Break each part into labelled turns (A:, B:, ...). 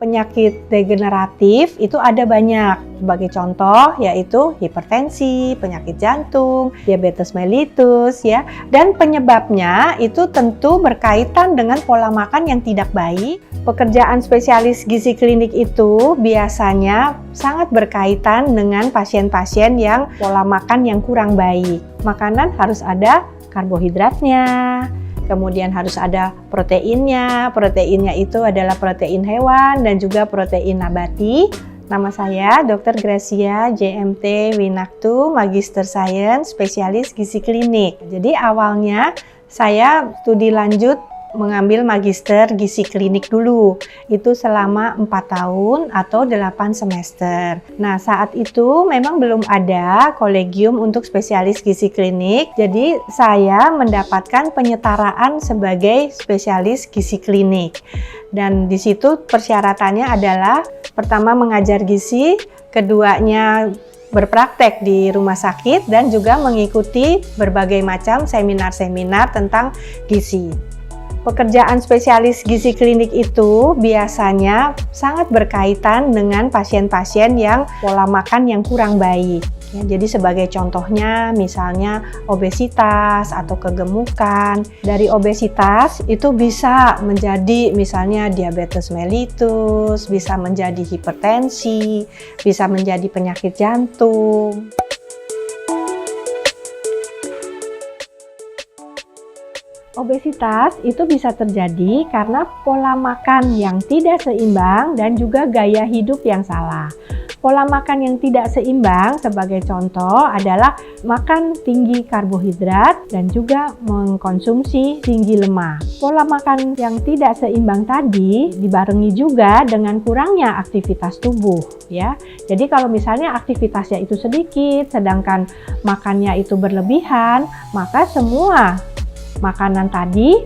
A: Penyakit degeneratif itu ada banyak. Sebagai contoh yaitu hipertensi, penyakit jantung, diabetes mellitus ya. Dan penyebabnya itu tentu berkaitan dengan pola makan yang tidak baik. Pekerjaan spesialis gizi klinik itu biasanya sangat berkaitan dengan pasien-pasien yang pola makan yang kurang baik. Makanan harus ada karbohidratnya, kemudian harus ada proteinnya. Proteinnya itu adalah protein hewan dan juga protein nabati. Nama saya Dr. Gracia JMT Winaktu, Magister Sains, Spesialis Gizi Klinik. Jadi awalnya saya studi lanjut mengambil Magister Gizi Klinik dulu. Itu selama 4 tahun atau 8 semester. Nah, saat itu memang belum ada kolegium untuk spesialis gizi klinik. Jadi, saya mendapatkan penyetaraan sebagai spesialis gizi klinik. Dan di situ persyaratannya adalah pertama mengajar gizi, keduanya berpraktek di rumah sakit dan juga mengikuti berbagai macam seminar-seminar tentang gizi. Pekerjaan spesialis gizi klinik itu biasanya sangat berkaitan dengan pasien-pasien yang pola makan yang kurang baik. Ya, jadi sebagai contohnya misalnya obesitas atau kegemukan. Dari obesitas itu bisa menjadi misalnya diabetes mellitus, bisa menjadi hipertensi, bisa menjadi penyakit jantung. Obesitas itu bisa terjadi karena pola makan yang tidak seimbang dan juga gaya hidup yang salah. Pola makan yang tidak seimbang sebagai contoh adalah makan tinggi karbohidrat dan juga mengkonsumsi tinggi lemak. Pola makan yang tidak seimbang tadi dibarengi juga dengan kurangnya aktivitas tubuh ya. Jadi kalau misalnya aktivitasnya itu sedikit sedangkan makannya itu berlebihan, maka semua makanan tadi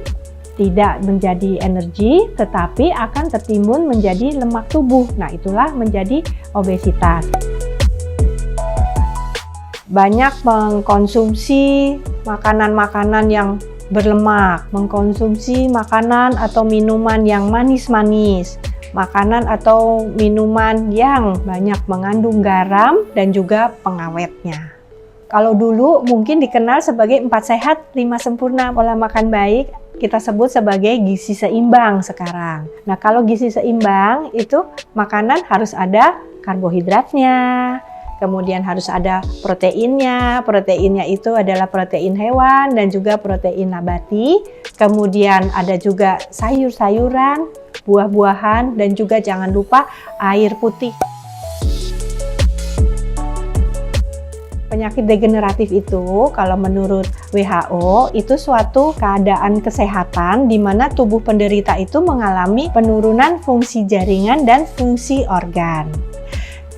A: tidak menjadi energi tetapi akan tertimbun menjadi lemak tubuh. Nah, itulah menjadi obesitas. Banyak mengkonsumsi makanan-makanan yang berlemak, mengkonsumsi makanan atau minuman yang manis-manis, makanan atau minuman yang banyak mengandung garam dan juga pengawetnya. Kalau dulu mungkin dikenal sebagai 4 sehat, 5 sempurna, pola makan baik, kita sebut sebagai gizi seimbang sekarang. Nah, kalau gizi seimbang itu makanan harus ada karbohidratnya, kemudian harus ada proteinnya. Proteinnya itu adalah protein hewan dan juga protein nabati. Kemudian ada juga sayur-sayuran, buah-buahan, dan juga jangan lupa air putih. Penyakit degeneratif itu kalau menurut WHO itu suatu keadaan kesehatan di mana tubuh penderita itu mengalami penurunan fungsi jaringan dan fungsi organ.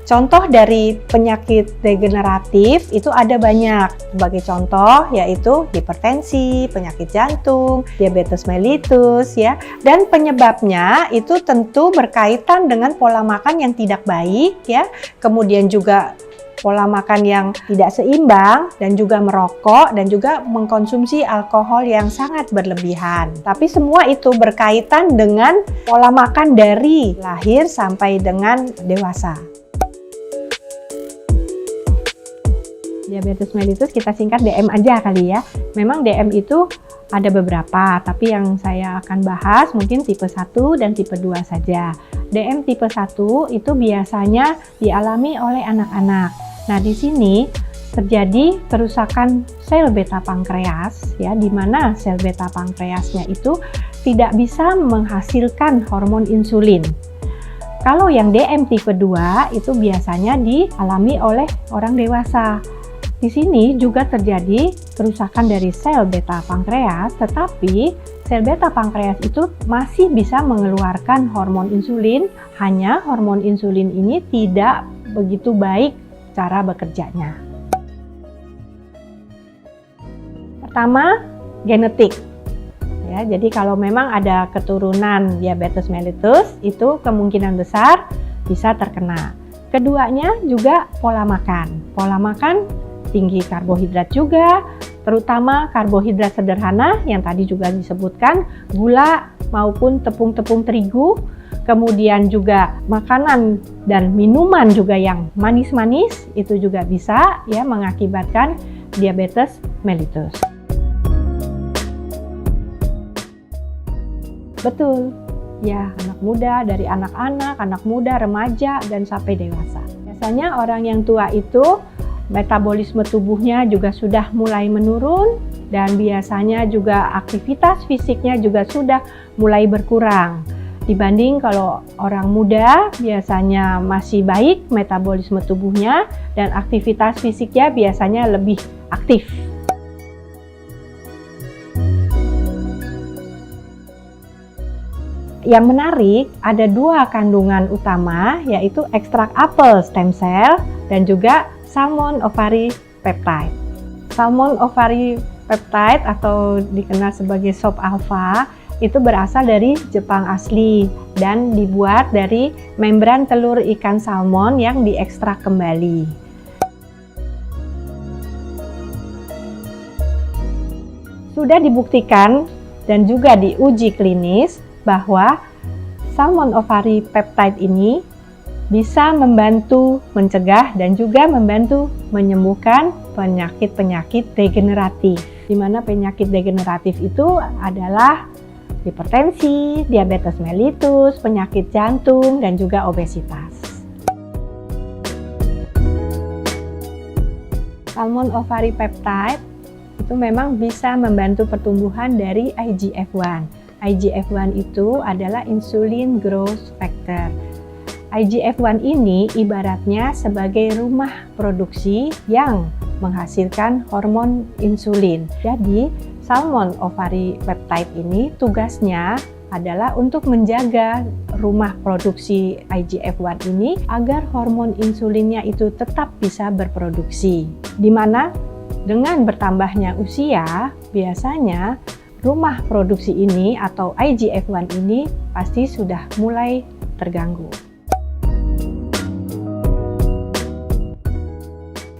A: Contoh dari penyakit degeneratif itu ada banyak. Sebagai contoh yaitu hipertensi, penyakit jantung, diabetes mellitus ya. Dan penyebabnya itu tentu berkaitan dengan pola makan yang tidak baik ya. Kemudian juga pola makan yang tidak seimbang dan juga merokok dan juga mengkonsumsi alkohol yang sangat berlebihan. Tapi semua itu berkaitan dengan pola makan dari lahir sampai dengan dewasa. Diabetes mellitus kita singkat DM aja kali ya. Memang DM itu ada beberapa, tapi yang saya akan bahas mungkin tipe 1 dan tipe 2 saja. DM tipe 1 itu biasanya dialami oleh anak-anak. Nah, di sini terjadi kerusakan sel beta pankreas ya, di mana sel beta pankreasnya itu tidak bisa menghasilkan hormon insulin. Kalau yang DM tipe 2 itu biasanya dialami oleh orang dewasa. Di sini juga terjadi kerusakan dari sel beta pankreas, tetapi sel beta pankreas itu masih bisa mengeluarkan hormon insulin, hanya hormon insulin ini tidak begitu baik cara bekerjanya. Pertama, genetik. Ya, jadi kalau memang ada keturunan diabetes mellitus, itu kemungkinan besar bisa terkena. Keduanya juga pola makan. Pola makan tinggi karbohidrat juga, terutama karbohidrat sederhana yang tadi juga disebutkan, gula maupun tepung-tepung terigu. kemudian juga makanan dan minuman juga yang manis-manis itu juga bisa ya mengakibatkan diabetes mellitus. Betul, ya anak muda, dari anak-anak, anak muda, remaja, dan sampai dewasa. Biasanya orang yang tua itu metabolisme tubuhnya juga sudah mulai menurun dan biasanya juga aktivitas fisiknya juga sudah mulai berkurang. Dibanding kalau orang muda biasanya masih baik metabolisme tubuhnya dan aktivitas fisiknya biasanya lebih aktif. Yang menarik, ada 2 kandungan utama, yaitu ekstrak apel stem cell dan juga salmon ovary peptide. Salmon ovary peptide atau dikenal sebagai SOP alpha itu berasal dari Jepang asli dan dibuat dari membran telur ikan salmon yang diekstrak kembali. Sudah dibuktikan dan juga diuji klinis bahwa salmon ovary peptide ini bisa membantu mencegah dan juga membantu menyembuhkan penyakit-penyakit degeneratif. Di mana penyakit degeneratif itu adalah hipertensi, diabetes mellitus, penyakit jantung, dan juga obesitas. Salmon ovary peptide itu memang bisa membantu pertumbuhan dari IGF-1. IGF-1 itu adalah insulin growth factor. IGF-1 ini ibaratnya sebagai rumah produksi yang menghasilkan hormon insulin. Jadi, salmon ovary peptide ini tugasnya adalah untuk menjaga rumah produksi IGF-1 ini agar hormon insulinnya itu tetap bisa berproduksi. Di mana dengan bertambahnya usia, biasanya rumah produksi ini atau IGF-1 ini pasti sudah mulai terganggu.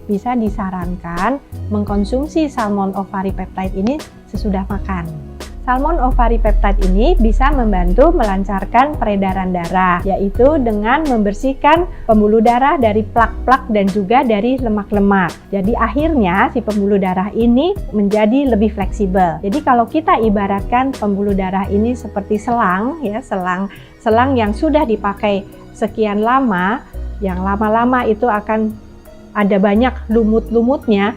A: Bisa disarankan mengkonsumsi salmon ovary peptide ini sesudah makan. Salmon ovary peptide ini bisa membantu melancarkan peredaran darah, yaitu dengan membersihkan pembuluh darah dari plak-plak dan juga dari lemak-lemak. Jadi akhirnya si pembuluh darah ini menjadi lebih fleksibel. Jadi kalau kita ibaratkan pembuluh darah ini seperti selang, ya selang yang sudah dipakai sekian lama, yang lama-lama itu akan ada banyak lumut-lumutnya,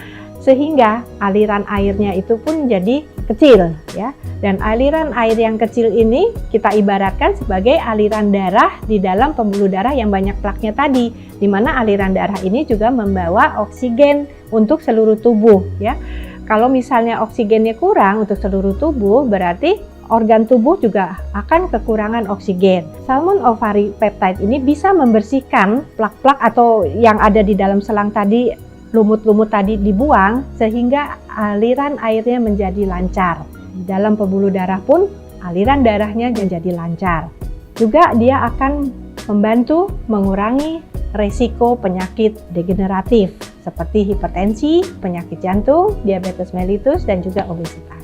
A: sehingga aliran airnya itu pun jadi kecil ya. Dan aliran air yang kecil ini kita ibaratkan sebagai aliran darah di dalam pembuluh darah yang banyak plaknya tadi, di mana aliran darah ini juga membawa oksigen untuk seluruh tubuh ya. Kalau misalnya oksigennya kurang untuk seluruh tubuh, berarti organ tubuh juga akan kekurangan oksigen. Salmon ovary peptide ini bisa membersihkan plak-plak atau yang ada di dalam selang tadi, lumut-lumut tadi dibuang sehingga aliran airnya menjadi lancar. Di dalam pembuluh darah pun aliran darahnya menjadi lancar. Juga dia akan membantu mengurangi resiko penyakit degeneratif seperti hipertensi, penyakit jantung, diabetes mellitus, dan juga obesitas.